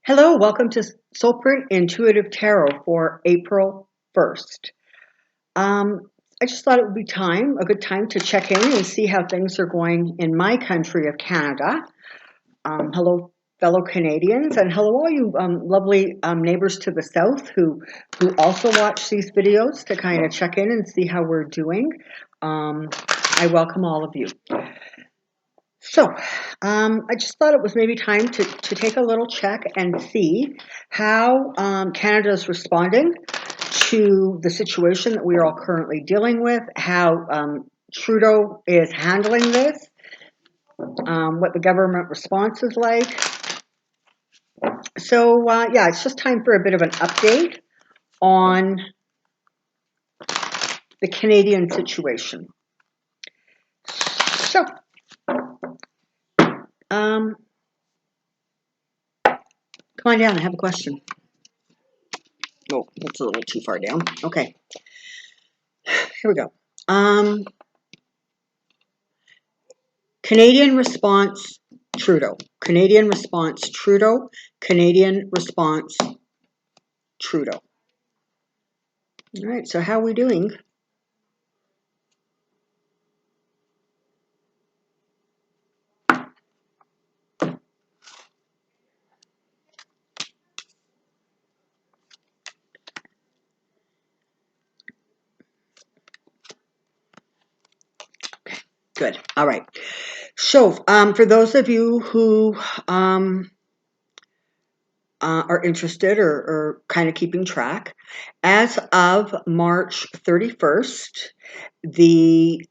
Hello, welcome to Soulprint Intuitive Tarot for April 1st. I just thought it would be a good time to check in and see how things are going in my country of Canada. Hello, fellow Canadians, and hello all you lovely neighbors to the south who also watch these videos to kind of check in and see how we're doing. I welcome all of you. So, I just thought it was maybe time to take a little check and see how Canada is responding to the situation that we are all currently dealing with, how Trudeau is handling this, what the government response is like. So, yeah, it's just time for a bit of an update on the Canadian situation. So, come on down, I have a question. Oh, that's a little too far down. Okay. Here we go. Canadian response, Trudeau. Canadian response, Trudeau. Canadian response, Trudeau. All right, so how are we doing? Good. All right. So, for those of you who are interested or kind of keeping track, as of March 31st, the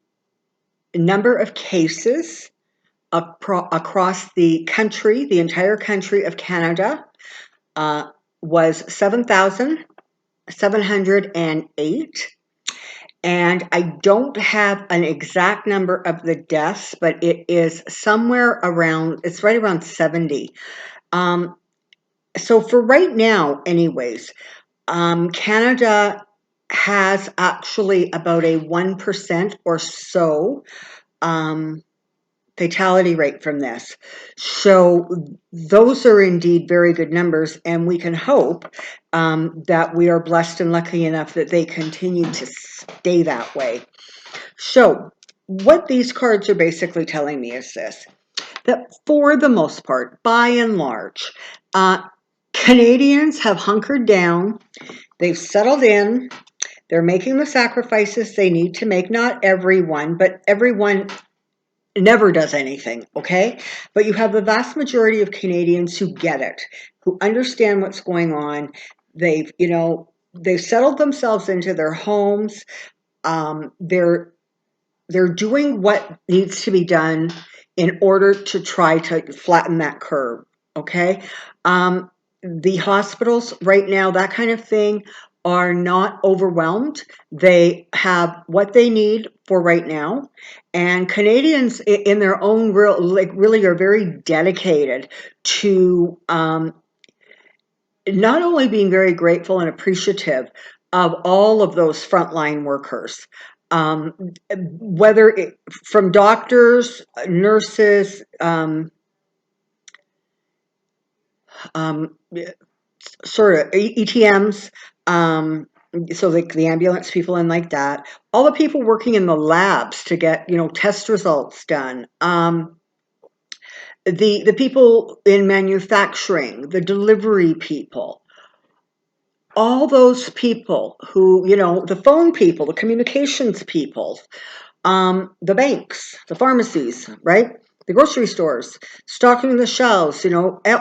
number of cases across the country, the entire country of Canada, was 7,708. And I don't have an exact number of the deaths, but it is somewhere around, it's right around 70. So for right now, anyways, Canada has actually about a 1% or so fatality rate from this. So those are indeed very good numbers, and we can hope that we are blessed and lucky enough that they continue to stay that way. So what these cards are basically telling me is this, that for the most part, by and large, Canadians have hunkered down, they've settled in, they're making the sacrifices they need to make. Not everyone, but everyone never does anything, okay? But you have the vast majority of Canadians who get it, who understand what's going on. They've settled themselves into their homes. They're doing what needs to be done in order to try to flatten that curve, okay? The hospitals right now, that kind of thing, are not overwhelmed. They have what they need for right now. And Canadians in their own really are very dedicated to not only being very grateful and appreciative of all of those frontline workers, whether from doctors, nurses, sort of ETMs, so like the ambulance people and like that, all the people working in the labs to get, test results done, the people in manufacturing, the delivery people, all those people who, the phone people, the communications people, the banks, the pharmacies, right? The grocery stores, stocking the shelves,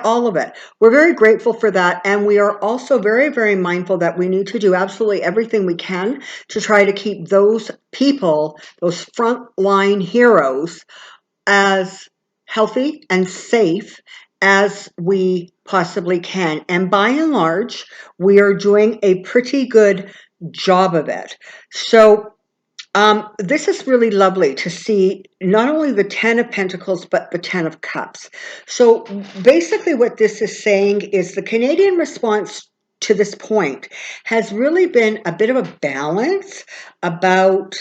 all of it. We're very grateful for that. And we are also very, very mindful that we need to do absolutely everything we can to try to keep those people, those frontline heroes, as healthy and safe as we possibly can. And by and large, we are doing a pretty good job of it. So this is really lovely to see not only the 10 of Pentacles, but the 10 of Cups. So basically what this is saying is the Canadian response to this point has really been a bit of a balance about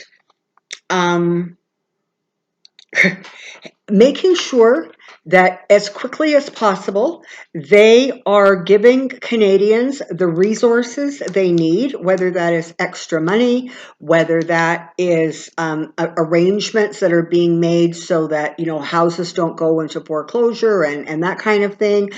making sure that as quickly as possible, they are giving Canadians the resources they need, whether that is extra money, whether that is arrangements that are being made so that, houses don't go into foreclosure and that kind of thing,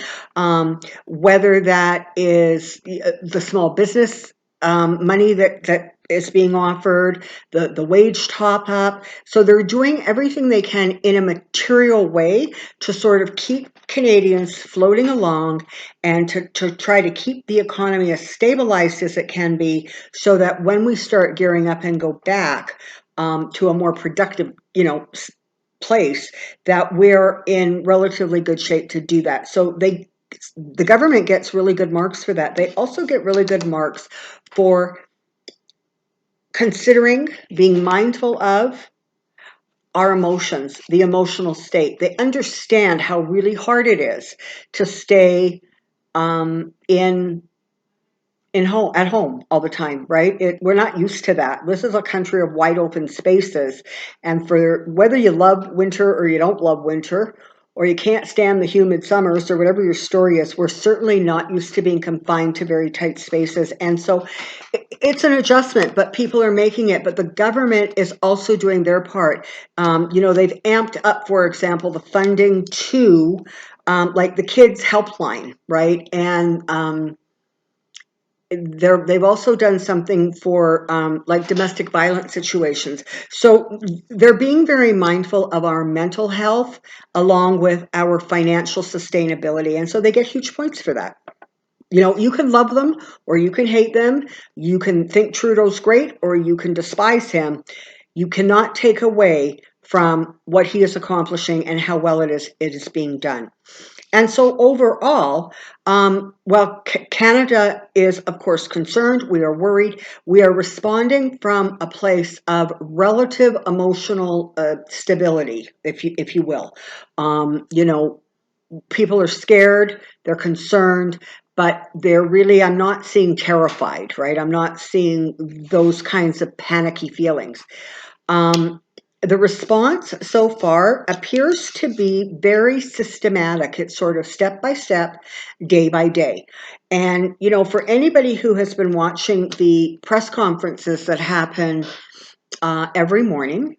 whether that is the small business money that is being offered, the wage top up. So they're doing everything they can in a material way to sort of keep Canadians floating along and to try to keep the economy as stabilized as it can be, so that when we start gearing up and go back to a more productive, place, that we're in relatively good shape to do that. So the government gets really good marks for that. They also get really good marks for considering, being mindful of our emotions, the emotional state. They understand how really hard it is to stay in at home all the time, right? We're not used to that. This is a country of wide open spaces, and for whether you love winter or you don't love winter, or you can't stand the humid summers, or whatever your story is, we're certainly not used to being confined to very tight spaces. And so it's an adjustment, but people are making it. But the government is also doing their part. They've amped up, for example, the funding to like the kids helpline, right? And they've also done something for like domestic violence situations. So they're being very mindful of our mental health along with our financial sustainability. And so they get huge points for that. You can love them or you can hate them. You can think Trudeau's great or you can despise him. You cannot take away from what he is accomplishing and how well it is being done. And so overall, Canada is, of course, concerned. We are worried. We are responding from a place of relative emotional stability, if you will. People are scared. They're concerned. But I'm not seeing terrified, right? I'm not seeing those kinds of panicky feelings. The response so far appears to be very systematic. It's sort of step by step, day by day. And, for anybody who has been watching the press conferences that happen every morning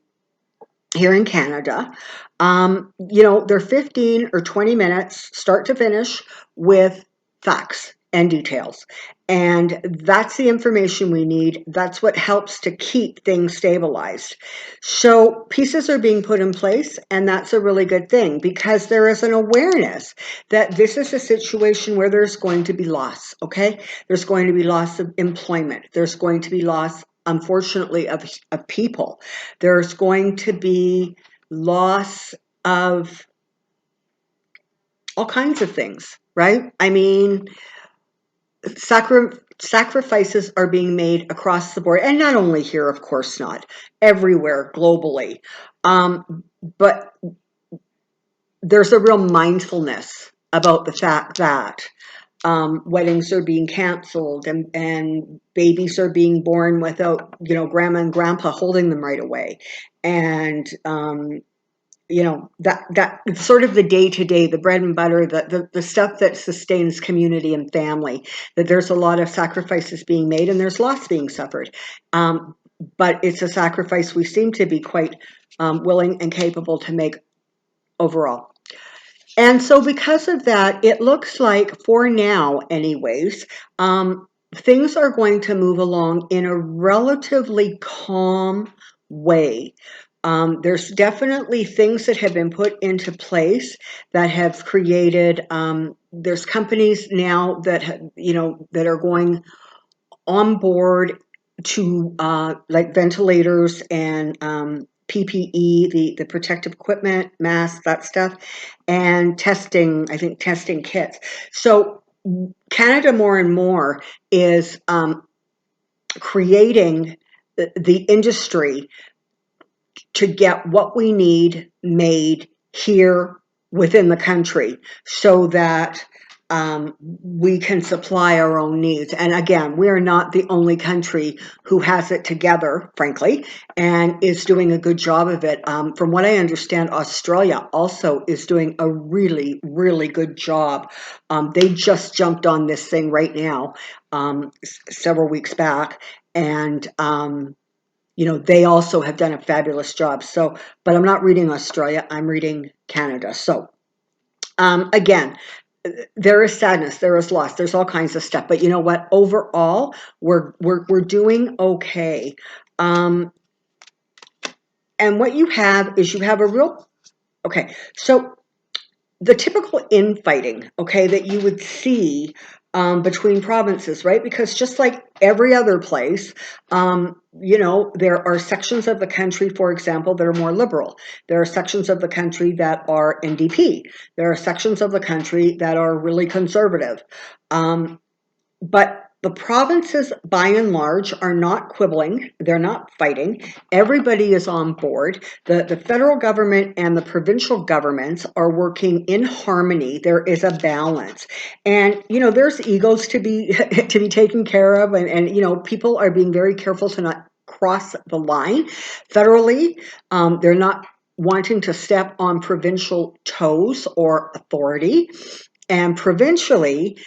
here in Canada, they're 15 or 20 minutes, start to finish, with facts and details. And that's the information we need. That's what helps to keep things stabilized. So pieces are being put in place, and that's a really good thing, because there is an awareness that this is a situation where there's going to be loss, okay? There's going to be loss of employment. There's going to be loss, unfortunately, of people. There's going to be loss of all kinds of things, right? I mean, sacrifices are being made across the board, and not only here, of course not, everywhere globally. But there's a real mindfulness about the fact that weddings are being canceled and babies are being born without, grandma and grandpa holding them right away. And that sort of the day-to-day, the bread and butter, the stuff that sustains community and family, that there's a lot of sacrifices being made and there's loss being suffered. But it's a sacrifice we seem to be quite willing and capable to make overall. And so because of that, it looks like, for now anyways, things are going to move along in a relatively calm way. There's definitely things that have been put into place that have created, there's companies now that are going on board to like ventilators and PPE, the protective equipment, masks, that stuff, and testing, I think testing kits. So Canada more and more is creating the industry to get what we need made here within the country, so that we can supply our own needs. And again, we are not the only country who has it together, frankly, and is doing a good job of it. From what I understand, Australia also is doing a really, really good job. They just jumped on this thing right now, several weeks back, and they also have done a fabulous job. So, but I'm not reading Australia, I'm reading Canada. So, again, there is sadness, there is loss, there's all kinds of stuff. But you know what? Overall, we're doing okay. And what you have is a real So the typical infighting, that you would see between provinces, right? Because just like every other place, there are sections of the country, for example, that are more liberal. There are sections of the country that are NDP. There are sections of the country that are really conservative. But the provinces, by and large, are not quibbling. They're not fighting. Everybody is on board. The federal government and the provincial governments are working in harmony. There is a balance. And, there's egos to be to be taken care of. And people are being very careful to not cross the line. Federally, they're not wanting to step on provincial toes or authority. And provincially,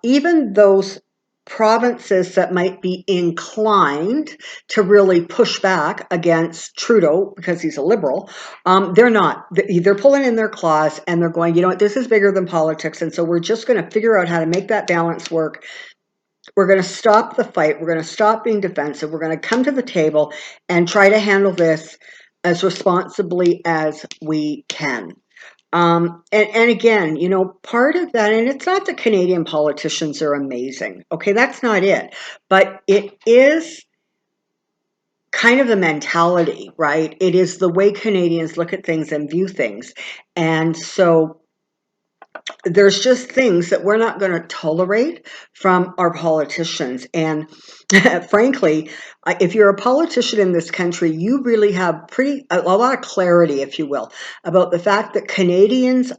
even those provinces that might be inclined to really push back against Trudeau because he's a liberal, they're not. They're pulling in their claws and they're going, this is bigger than politics. And so we're just going to figure out how to make that balance work. We're going to stop the fight. We're going to stop being defensive. We're going to come to the table and try to handle this as responsibly as we can. And again, part of that, and it's not that Canadian politicians are amazing. Okay, that's not it. But it is kind of the mentality, right? It is the way Canadians look at things and view things. And so there's just things that we're not going to tolerate from our politicians. And frankly, if you're a politician in this country, you really have a lot of clarity, if you will, about the fact that Canadians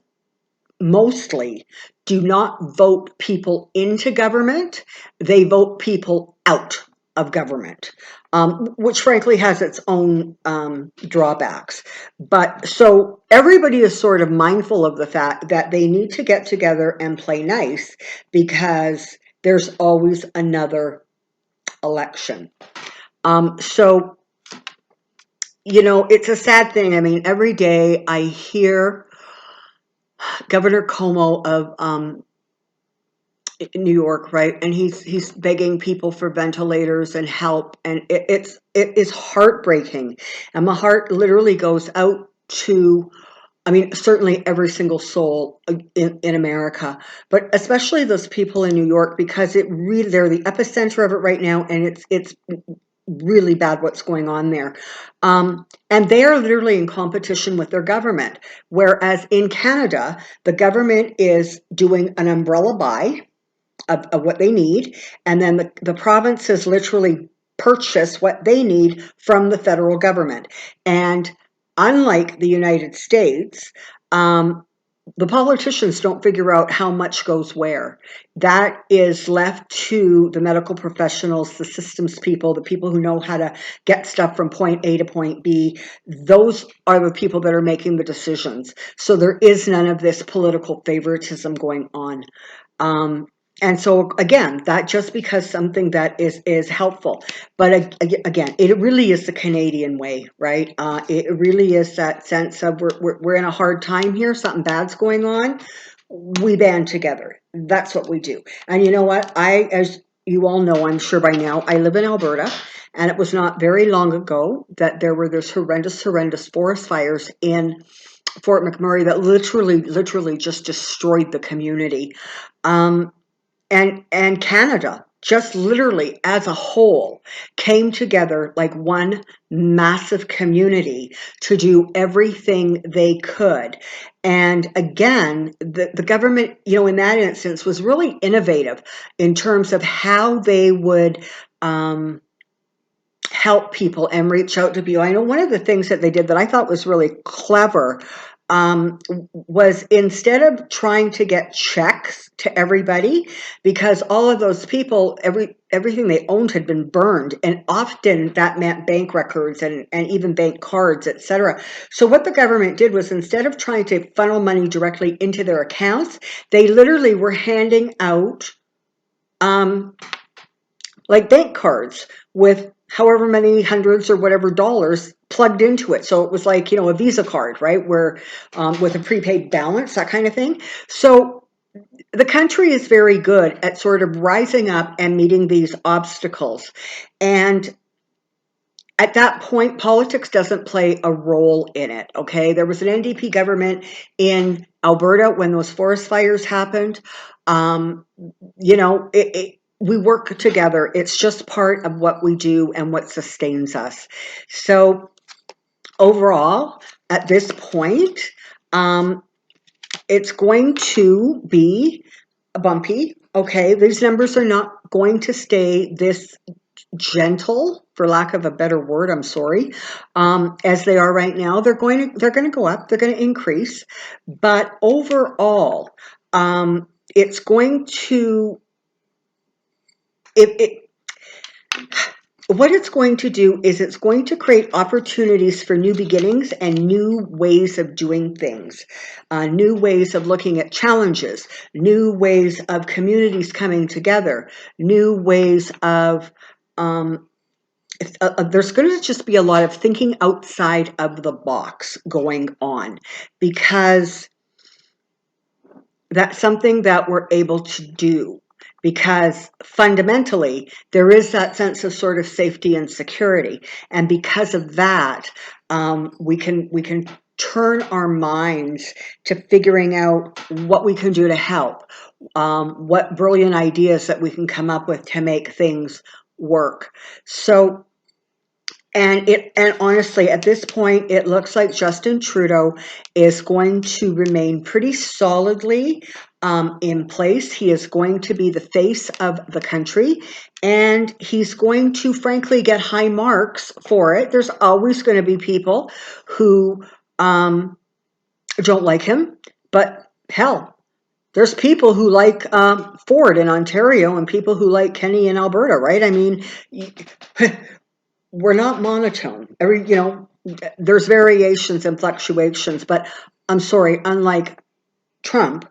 mostly do not vote people into government. They vote people out of government, which frankly has its own drawbacks. But so everybody is sort of mindful of the fact that they need to get together and play nice because there's always another election. So, it's a sad thing. I mean, every day I hear Governor Cuomo of New York, right? And he's begging people for ventilators and help, and it is heartbreaking. And my heart literally goes out to, I mean, certainly every single soul in America, but especially those people in New York, because they're the epicenter of it right now, and it's really bad what's going on there. And they are literally in competition with their government. Whereas in Canada, the government is doing an umbrella buy of what they need, and then the provinces literally purchase what they need from the federal government. And unlike the United States, the politicians don't figure out how much goes where. That is left to the medical professionals, the systems people, the people who know how to get stuff from point A to point B. Those are the people that are making the decisions. So there is none of this political favoritism going on. And so again, that just because something that is helpful, but again, it really is the Canadian way, right? It really is that sense of we're in a hard time here, something bad's going on. We band together. That's what we do. And you know what? As you all know, I'm sure by now, I live in Alberta, and it was not very long ago that there were this horrendous forest fires in Fort McMurray that literally just destroyed the community. And Canada just literally as a whole came together like one massive community to do everything they could. And again, the government, in that instance was really innovative in terms of how they would help people and reach out to people. I know one of the things that they did that I thought was really clever was instead of trying to get checks to everybody, because all of those people, everything they owned had been burned, and often that meant bank records and even bank cards, etc. So what the government did was, instead of trying to funnel money directly into their accounts, they literally were handing out like bank cards with however many hundreds or whatever dollars plugged into it. So it was like, a Visa card, right? Where with a prepaid balance, that kind of thing. So the country is very good at sort of rising up and meeting these obstacles. And at that point, politics doesn't play a role in it, okay? There was an NDP government in Alberta when those forest fires happened. We work together. It's just part of what we do and what sustains us. So overall, at this point, it's going to be bumpy, okay? These numbers are not going to stay this gentle, for lack of a better word, I'm sorry, as they are right now. They're going to go up, they're going to increase, but overall, it's going to what it's going to do is it's going to create opportunities for new beginnings and new ways of doing things, new ways of looking at challenges, new ways of communities coming together, new ways of there's going to just be a lot of thinking outside of the box going on, because that's something that we're able to do, because fundamentally there is that sense of sort of safety and security, and because of that, we can turn our minds to figuring out what we can do to help, what brilliant ideas that we can come up with to make things work. So and honestly, at this point, it looks like Justin Trudeau is going to remain pretty solidly in place. He is going to be the face of the country, and he's going to, frankly, get high marks for it. There's always going to be people who don't like him, but hell, there's people who like Ford in Ontario and people who like Kenny in Alberta, right? I mean, we're not monotone. There's variations and fluctuations, but I'm sorry, unlike Trump,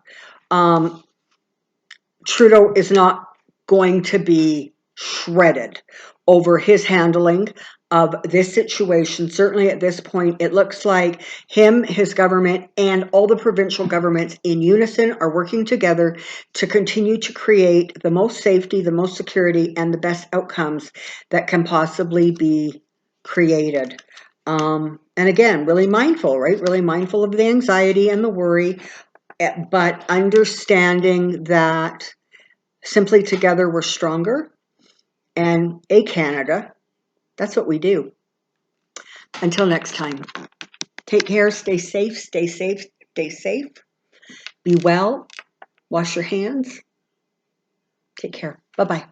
Trudeau is not going to be shredded over his handling of this situation. Certainly at this point, it looks like him, his government, and all the provincial governments in unison are working together to continue to create the most safety, the most security, and the best outcomes that can possibly be created. And again, really mindful, right? Really mindful of the anxiety and the worry, but understanding that simply together we're stronger, and Canada, that's what we do. Until next time, take care, stay safe, stay safe, stay safe, be well, wash your hands, take care, bye-bye.